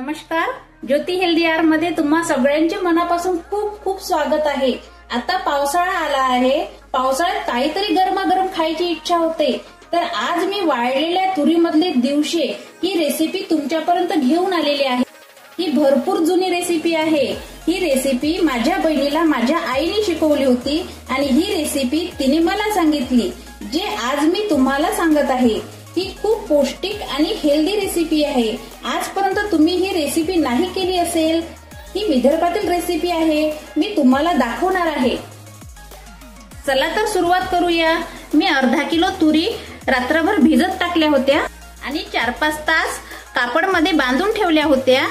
नमस्कार, ज्योती healthy R मध्ये तुम्हा सगळ्यांचे मनापासून खूप खूप स्वागत आहे। आता पावसाळा आला आहे, पावसाळ्यात काहीतरी गरमागरम खायची इच्छा होते। तर आज मी वाळलेल्या तुरीमधले दिवशे ही रेसिपी तुमच्यापर्यंत घेऊन आलेली आहे। ही भरपूर जुनी रेसिपी आहे। ही रेसिपी माझ्या बहिणीला माझ्या आईने शिकवली होती आणि ही रेसिपी तिने मला सांगितली, जे आज मी तुम्हाला सांगत आहे। ही खूप पौष्टिक आणि हेल्दी रेसिपी आहे। आजपर्यंत तुम्ही ही रेसिपी नाही केली असेल, ही विदर्भातील रेसिपी आहे, मी तुम्हाला दाखवणार आहे। चला तर सुरुवात करूया। मी अर्धा किलो तुरी रात्रभर भिजत टाकल्या होत्या आणि 4-5 तास कापड मध्ये बांधून ठेवल्या होत्या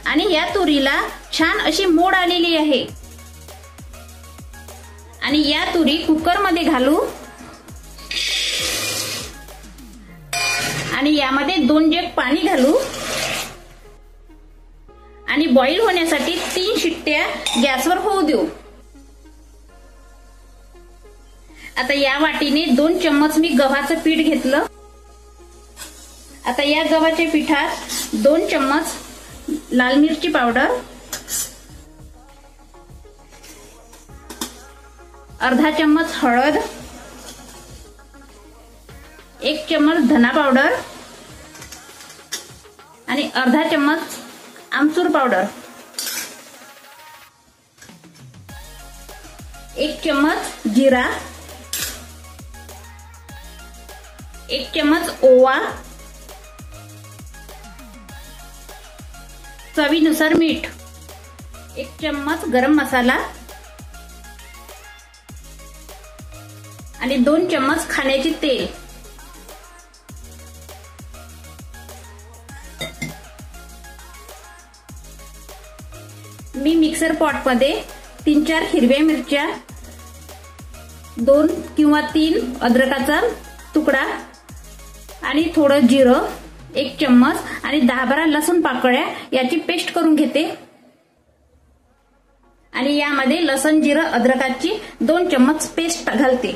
आणि या तुरीला छान अशी मोड आलेली आहे। आणि या तुरी कुकर मध्ये घालू आणि यामध्ये 2 जग पाणी घालू आणि बॉईल होण्यासाठी 3 शिट्ट्या गॅसवर होऊ देऊ। आता या वाटीने 2 चम्मच मी गव्हाचं पीठ घेतलं। आता या गव्हाच्या पिठात 2 चम्मच लाल मिरची पावडर, अर्धा चम्मच हळद, 1 चम्मच धना पावडर आणि अर्धा चम्मच आमचूर पावडर, 1 चम्मच जिरा, 1 चम्मच ओवा, चवीनुसार मीठ, 1 चम्मच गरम मसाला आणि 2 चम्मच खाण्याचे तेल। मी मिक्सर पॉट मध्ये 3-4 हिरव्या मिरच्या, 2 किंवा 3 अद्रकाचा तुकडा आणि थोडं जिरं, 1 चम्मच आणि 10-12 लसूण पाकळ्या याची पेस्ट करून घेते आणि यामध्ये लसूण, जिरं, अद्रकाची 2 चम्मच पेस्ट घालते।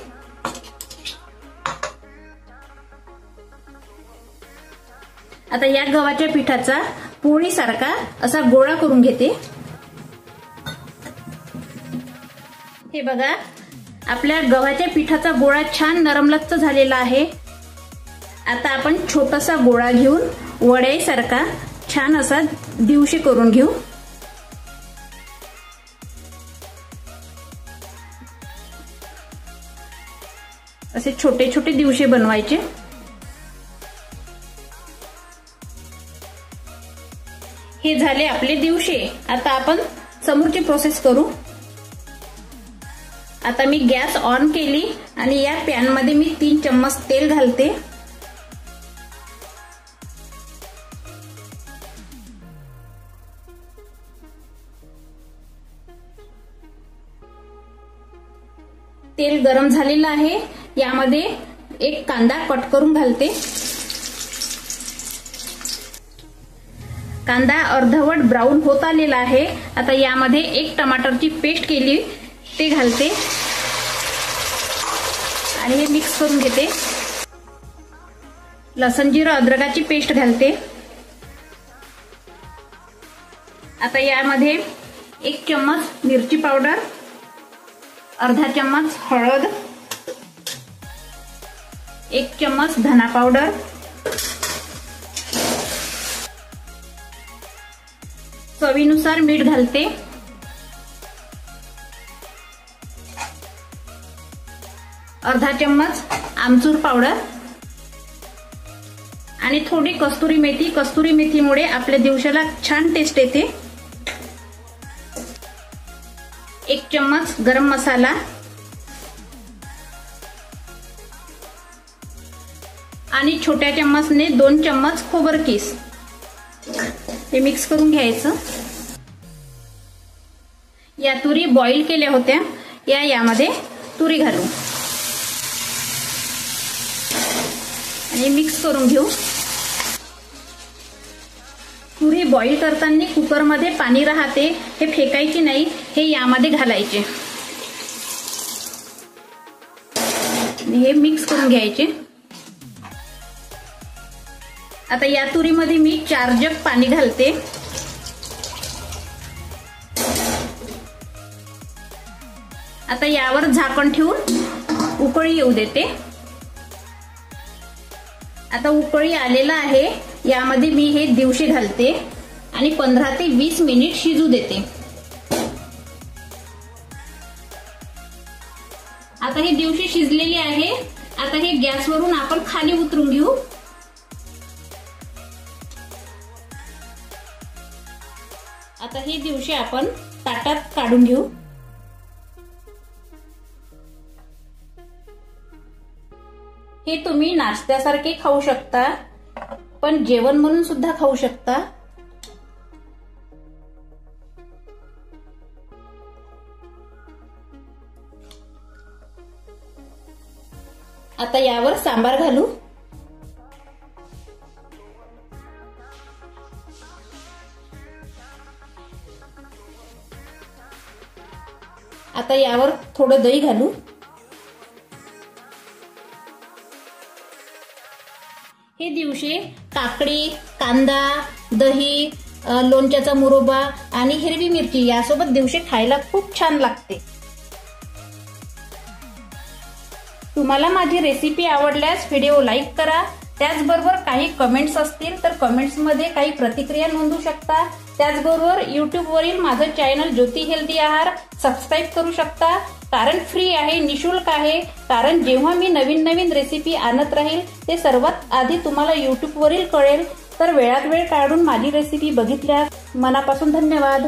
आता या गव्हाच्या पिठाचा पोळीसारखा असा गोळा करून घेते। हे बघा, आपल्या गव्हाच्या पिठाचा गोळा छान नरमलच्च झालेला आहे। आता आपण छोटासा गोळा घेऊन वड्यासारखा छान असा दिवशी करून घेऊ। असे छोटे छोटे दिवशी बनवायचे। हे झाले आपले दिवशी। आता आपण समोरची प्रोसेस करू। आता मी गॅस ऑन केली आणि या पॅन मध्ये मी 3 चम्मच तेल घालते। तेल गरम झालेलं आहे। यामध्ये 1 कांदा कट करून घालते। कांदा अर्धवट ब्राऊन होत आलेला आहे। आता यामध्ये 1 टमाटरची पेस्ट केली ते घालते आणि हे मिक्स करून घेते। लसूण, जिरं, अद्रकाची पेस्ट घालते। आता यामध्ये 1 चम्मच मिरची पावडर, अर्धा चम्मच हळद, 1 चम्मच धना पावडर, चवीनुसार मीठ घालते, अर्धा चम्मच आमचूर पावडर आणि थोडी कस्तुरी मेथी। कस्तुरी मेथीमुळे आपल्या दिवसाला छान टेस्ट येते। 1 चम्मच गरम मसाला आणि छोट्या चम्मचने 2 चम्मच खोबरं किस। हे मिक्स करून घ्यायचं। या तुरी बॉईल केल्या होत्या, यामध्ये तुरी घालू आणि मिक्स करून घेऊ। तुरी बॉईल करताना कुकर मध्ये पाणी राहते, हे फेकायचे नाही, हे यामध्ये घालायचे। हे मिक्स करून घ्यायचे। आता या तुरीमध्ये मी 4 जग पाणी घालते। आता यावर झाकण ठेवून उकळी येऊ देते। आता उकळी आलेला आहे, यामध्ये मी हे दिवशी घालते आणि 15 ते 20 मिनिट शिजू देते। आता ही दिवशी शिजलेली आहे। आता हे गॅसवरून आपण खाली उतरून घेऊ। आता ही दिवशी आपण ताटात काढून घेऊ। हे तुम्ही नाश्त्यासारखे खाऊ शकता, पण जेवण म्हणून सुद्धा खाऊ शकता। आता यावर सांबार घालू। आता यावर थोडं दही घालू। हे दिवशी काकडी, कांदा, दही, लोणच्याचा मुरब्बा आणि हिरवी मिरची यासोबत दिवशी खायला खूप छान लागते। तुम्हाला माझी रेसिपी आवडल्यास व्हिडिओ लाईक करा। त्याचबरोबर काही कमेंट्स असतील तर कमेंट्स मध्ये काही प्रतिक्रिया नोंदवू शकता। त्याचबरोबर YouTube वरील माझं चॅनल ज्योती हेल्दी आहार सबस्क्राईब करू शकता, कारण फ्री आहे, निशुल्क आहे। कारण जेव्हा मी नवीन नवीन रेसिपी आणत राहील ते सर्वात आधी तुम्हाला YouTube वरील कळेल। तर वेळात वेळ काढून माझी रेसिपी बघितल्यास मनापासून धन्यवाद।